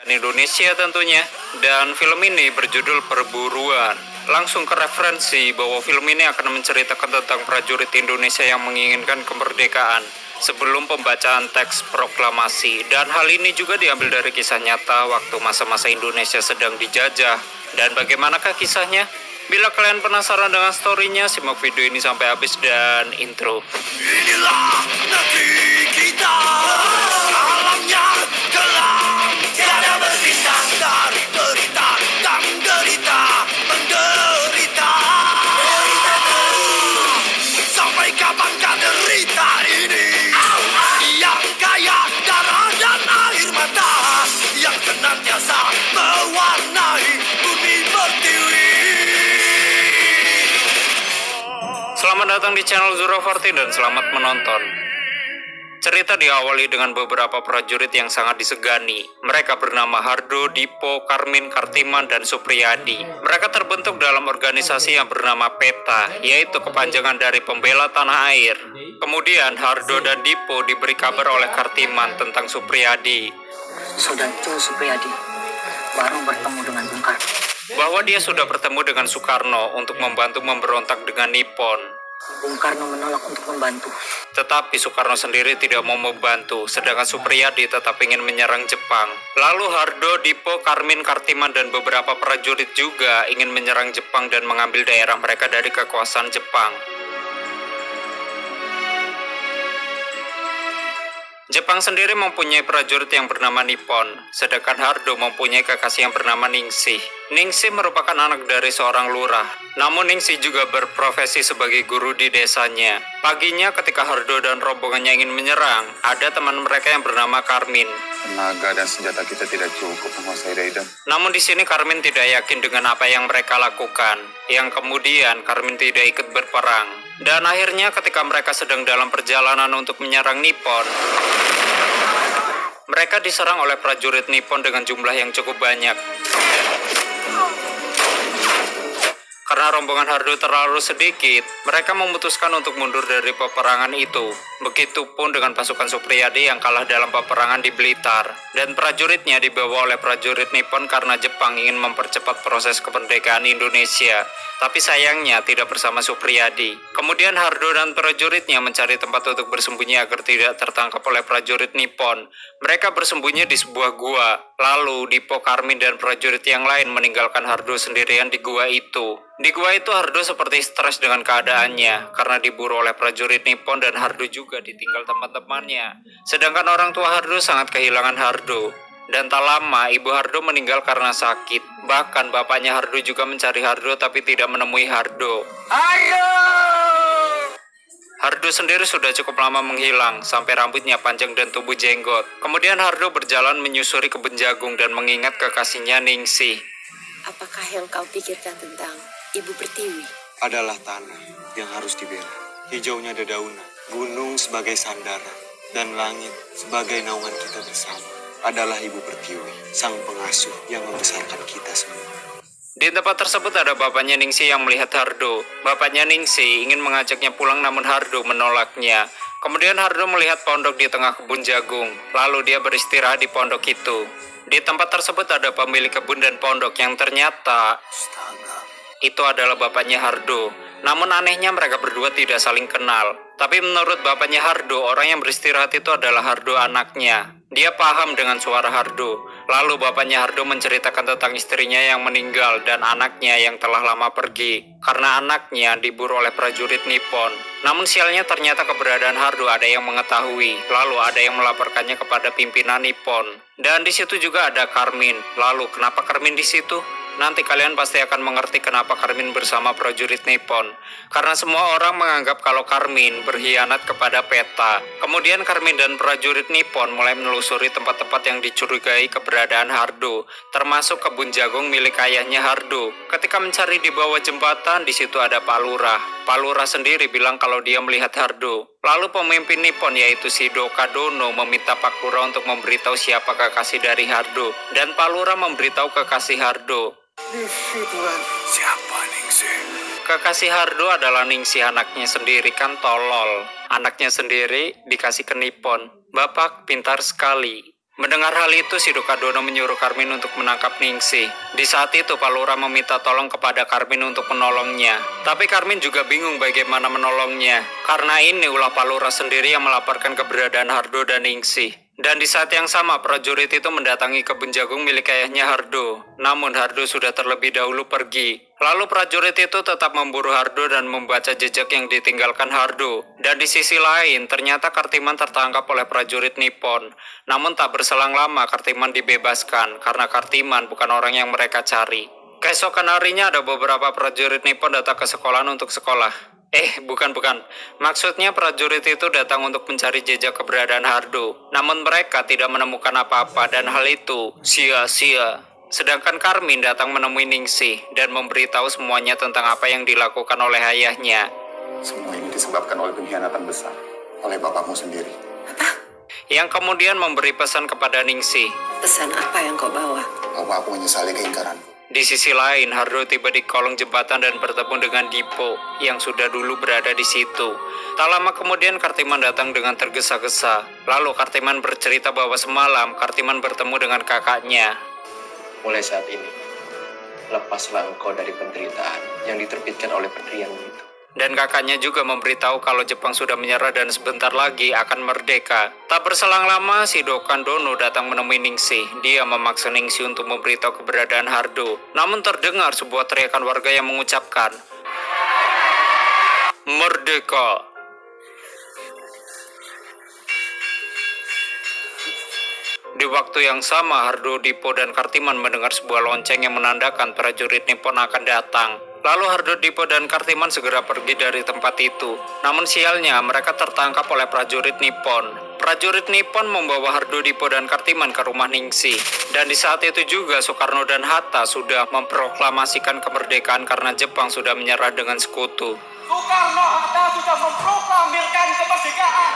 Indonesia tentunya. Dan film ini berjudul Perburuan. Langsung ke referensi bahwa film ini akan menceritakan tentang prajurit Indonesia yang menginginkan kemerdekaan sebelum pembacaan teks proklamasi. Dan hal ini juga diambil dari kisah nyata waktu masa-masa Indonesia sedang dijajah. Dan bagaimanakah kisahnya? Bila kalian penasaran dengan story-nya, simak video ini sampai habis dan intro. Inilah negeri kita, alamnya gelap, tiada berbintang dari derita dan derita menderita. Sampai kapankah derita ini yang kaya darah dan air mata, yang senantiasa mewarnai bumi pertiwi. Selamat datang di channel Zurafarti dan selamat menonton. Cerita diawali dengan beberapa prajurit yang sangat disegani. Mereka bernama Hardo, Dipo, Karmin, Kartiman, dan Supriyadi. Mereka terbentuk dalam organisasi yang bernama PETA, yaitu kepanjangan dari Pembela Tanah Air. Kemudian Hardo dan Dipo diberi kabar oleh Kartiman tentang Supriyadi. Saudara Supriyadi baru bertemu dengan Bung Karno. Bahwa dia sudah bertemu dengan Soekarno untuk membantu memberontak dengan Nippon. Bung Karno menolak untuk membantu. Tetapi Soekarno sendiri tidak mau membantu, sedangkan Supriyadi tetap ingin menyerang Jepang. Lalu Hardo, Dipo, Karmin, Kartiman, dan beberapa prajurit juga ingin menyerang Jepang dan mengambil daerah mereka dari kekuasaan Jepang. Jepang sendiri mempunyai prajurit yang bernama Nippon, sedangkan Hardo mempunyai kekasih yang bernama Ningsih. Ningsih merupakan anak dari seorang lurah, namun Ningsih juga berprofesi sebagai guru di desanya. Paginya ketika Hardo dan rombongannya ingin menyerang, ada teman mereka yang bernama Karmin. Tenaga dan senjata kita tidak cukup menguasai Raiden. Namun di sini Karmin tidak yakin dengan apa yang mereka lakukan, yang kemudian Karmin tidak ikut berperang. Dan akhirnya ketika mereka sedang dalam perjalanan untuk menyerang Nippon, mereka diserang oleh prajurit Nippon dengan jumlah yang cukup banyak. Karena rombongan Hardo terlalu sedikit, mereka memutuskan untuk mundur dari peperangan itu. Begitupun dengan pasukan Supriyadi yang kalah dalam peperangan di Blitar. Dan prajuritnya dibawa oleh prajurit Nippon karena Jepang ingin mempercepat proses kemerdekaan Indonesia. Tapi sayangnya tidak bersama Supriyadi. Kemudian Hardo dan prajuritnya mencari tempat untuk bersembunyi agar tidak tertangkap oleh prajurit Nippon. Mereka bersembunyi di sebuah gua. Lalu Dipo, Karmin, dan prajurit yang lain meninggalkan Hardo sendirian di gua itu. Di gua itu Hardo seperti stres dengan keadaannya karena diburu oleh prajurit Nippon dan Hardo juga ditinggal teman-temannya. Sedangkan orang tua Hardo sangat kehilangan Hardo. Dan tak lama ibu Hardo meninggal karena sakit. Bahkan bapaknya Hardo juga mencari Hardo tapi tidak menemui Hardo. Hardo sendiri sudah cukup lama menghilang sampai rambutnya panjang dan tumbuh jenggot. Kemudian Hardo berjalan menyusuri kebun jagung dan mengingat kekasihnya Ningsih. Apakah yang kau pikirkan tentang Ibu Pertiwi? Adalah tanah yang harus dibela. Hijaunya dedaunan, gunung sebagai sandara, dan langit sebagai naungan kita bersama. Adalah Ibu Pertiwi, sang pengasuh yang membesarkan kita semua. Di tempat tersebut ada bapaknya Ningsih yang melihat Hardo. Bapaknya Ningsih ingin mengajaknya pulang namun Hardo menolaknya. Kemudian Hardo melihat pondok di tengah kebun jagung. Lalu dia beristirahat di pondok itu. Di tempat tersebut ada pemilik kebun dan pondok yang ternyata itu adalah bapaknya Hardo. Namun anehnya mereka berdua tidak saling kenal. Tapi menurut bapaknya Hardo, orang yang beristirahat itu adalah Hardo anaknya. Dia paham dengan suara Hardo. Lalu bapaknya Hardo menceritakan tentang istrinya yang meninggal dan anaknya yang telah lama pergi. Karena anaknya diburu oleh prajurit Nippon. Namun sialnya ternyata keberadaan Hardo ada yang mengetahui. Lalu ada yang melaporkannya kepada pimpinan Nippon. Dan di situ juga ada Karmin. Lalu kenapa Karmin di situ? Nanti kalian pasti akan mengerti kenapa Karmin bersama prajurit Nippon. Karena semua orang menganggap kalau Karmin berkhianat kepada PETA. Kemudian Karmin dan prajurit Nippon mulai menelusuri tempat-tempat yang dicurigai keberadaan Hardo, termasuk kebun jagung milik ayahnya Hardo. Ketika mencari di bawah jembatan, di situ ada Pak Lurah. Pak Lurah sendiri bilang kalau dia melihat Hardo. Lalu pemimpin Nippon yaitu Shido Kadono meminta Pak Lurah untuk memberitahu siapa kekasih dari Hardo. Dan Pak Lurah memberitahu kekasih Hardo. Siapa Ningsih? Kekasih Hardo adalah Ningsih, anaknya sendiri, kan tolol. Anaknya sendiri dikasih ke Nippon. Bapak pintar sekali. Mendengar hal itu, si Dono menyuruh Karmin untuk menangkap Ningsih. Di saat itu, Palura meminta tolong kepada Karmin untuk menolongnya. Tapi Karmin juga bingung bagaimana menolongnya. Karena ini ulah Palura sendiri yang melaporkan keberadaan Hardo dan Ningsih. Dan di saat yang sama, prajurit itu mendatangi kebun jagung milik ayahnya Hardo. Namun Hardo sudah terlebih dahulu pergi. Lalu prajurit itu tetap memburu Hardo dan membaca jejak yang ditinggalkan Hardo. Dan di sisi lain, ternyata Kartiman tertangkap oleh prajurit Nippon. Namun tak berselang lama Kartiman dibebaskan, karena Kartiman bukan orang yang mereka cari. Keesokan harinya ada beberapa prajurit Nippon datang ke sekolahan untuk sekolah. Bukan. Maksudnya prajurit itu datang untuk mencari jejak keberadaan Hardo. Namun mereka tidak menemukan apa-apa dan hal itu sia-sia. Sedangkan Karmin datang menemui Ningsih dan memberitahu semuanya tentang apa yang dilakukan oleh ayahnya. Semua ini disebabkan oleh pengkhianatan besar oleh bapakmu sendiri. Yang kemudian memberi pesan kepada Ningsih. Pesan apa yang kau bawa? Bahwa aku menyesali keingkaranku. Di sisi lain, Hardo tiba di kolong jembatan dan bertemu dengan Dipo yang sudah dulu berada di situ. Tak lama kemudian Kartiman datang dengan tergesa-gesa. Lalu Kartiman bercerita bahwa semalam Kartiman bertemu dengan kakaknya. Mulai saat ini, lepaslah engkau dari penderitaan yang diterbitkan oleh penderianmu itu. Dan kakaknya juga memberitahu kalau Jepang sudah menyerah dan sebentar lagi akan merdeka. Tak berselang lama, si Dono datang menemui Ningsih. Dia memaksa Ningsih untuk memberitahu keberadaan Hardo. Namun terdengar sebuah teriakan warga yang mengucapkan, "Merdeka!" Di waktu yang sama, Hardo, Dipo, dan Kartiman mendengar sebuah lonceng yang menandakan prajurit Nippon akan datang. Lalu Hardo, Dipo, dan Kartiman segera pergi dari tempat itu. Namun sialnya, mereka tertangkap oleh prajurit Nippon. Prajurit Nippon membawa Hardo, Dipo, dan Kartiman ke rumah Ningsih. Dan di saat itu juga Soekarno dan Hatta sudah memproklamasikan kemerdekaan karena Jepang sudah menyerah dengan sekutu. Soekarno-Hatta sudah memproklamirkan kemerdekaan.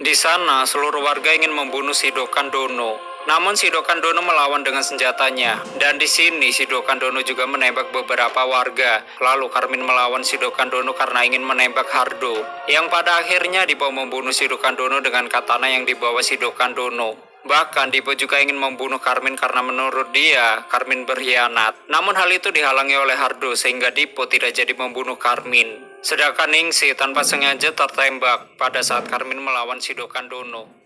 Di sana, seluruh warga ingin membunuh si Dono. Namun si Dono melawan dengan senjatanya. Dan di sini si Dono juga menembak beberapa warga. Lalu Karmin melawan si Dono karena ingin menembak Hardo. Yang pada akhirnya Dipo membunuh si Dono dengan katana yang dibawa si Dono. Bahkan Dipo juga ingin membunuh Karmin karena menurut dia, Karmin berkhianat. Namun hal itu dihalangi oleh Hardo sehingga Dipo tidak jadi membunuh Karmin. Sedangkan Ningsih tanpa sengaja tertembak pada saat Karmin melawan si Dono.